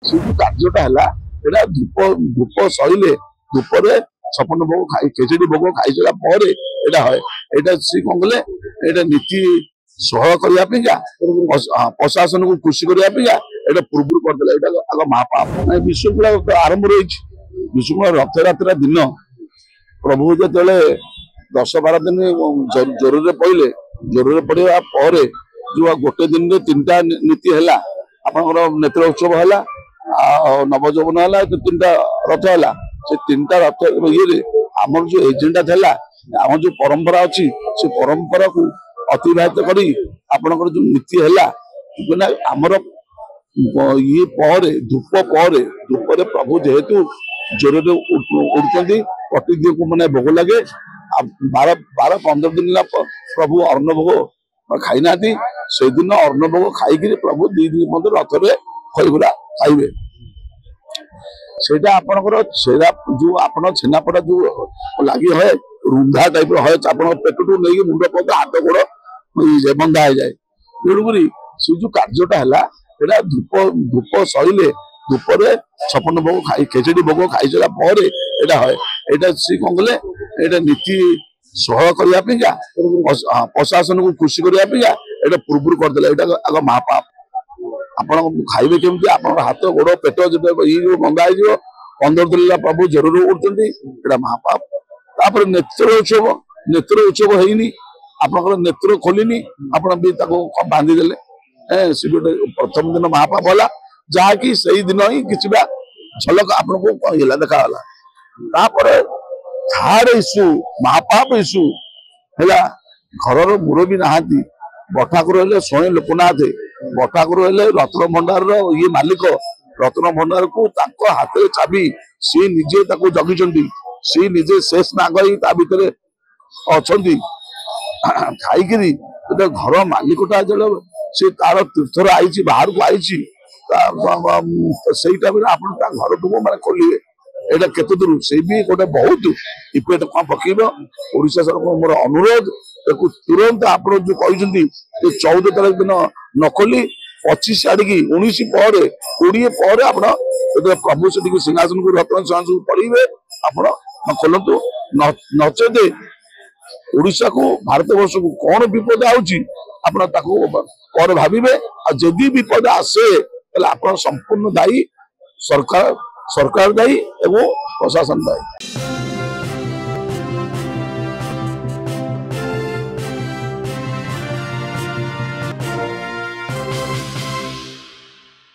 से जो कार्यटा है धूप धूप सैले धूपरे छपन भोग खाई खेचड़ी भोग खाई सारा पर है सी कौन कले ये नीति सह करने प्रशासन को खुशी करने पूर्व करदे आग महापाप विश्वकूल आरंभ रही विश्वकूल रथयात्रा दिन प्रभु जो 10-12 दिन जोर पड़ा जो गोटे दिन में 3टा नीति है आपंकर नेत्र उत्सव है नवजौवन है 3टा रथ है से 3टा रथ ये आम जो एजेंडा था आम जो परंपरा अच्छी से परंपरा को अतिबाहित करी आपंकर जो नीति है आमर ये धूप प्रभु जेहेतु जोर उड़ती प्रतिदिन को मैंने भोग लगे 12-15 दिन प्रभु अन्न भोग खाई ना से दिन अन्न भोग खाई प्रभु 2 दिन मध्य रथ खईगुरा खाइबे सेटा आपनकर सेरा जो आपन छेनापड़ा जो लगी है रुंधा टाइप है पेटू नहीं मुंड पद हाथ गोड़ बंधा हो जाए तेणुक से जो कार्यटा है धूप सैले धूपरे छपन भोग खाई खेचड़ी भोग खाई सारा पर है सी कौन कले ये नीति सह करने प्रशासन को खुशी करने पूर्व करदे आग महापाप आप खाइबे केमती आप हाथ गोड़ पेट जो बंधा हो 15 दिन प्रभु जरूर उठती महापाप नेत्र उत्सव है आपंकर नेत्र खोलनी आप बांधिदेले प्रथम दिन महापाप है जहाँकि से दिन ही कि झलक आपको देखाला थार्ड इश्यू महापाप इश्यू है घर मुरबी नहांती बठाकुर है स्वयं लोकनाथ बठाकुर है रत्न भंडार ये मालिक रत्न भंडार को हाथ में चाबी सी निजे जगी सी निजे शेष नाग ही अच्छा खाई घर मालिकटा जो सी तार तीर्थर आई बाहर को आई से टाइम घर को मैंने खोलिए एटा केते दूर से भी गोटे बहुत इफेक्ट कौन पकेब ओडिशा सरकार मोर अनुरोध तुरंत आप जो कहते 14 तारीख दिन न खोली 25 आड़िकी 19 पर 20 पर आप प्रभु से सिंहासन को रत्न सिंहासन पढ़े आप खोलतु नचेत ओडिशा को भारत वर्ष को कौन विपद आप भावे जदि विपद आसे आप संपूर्ण दायी सरकार दायी एवं प्रशासन दायी।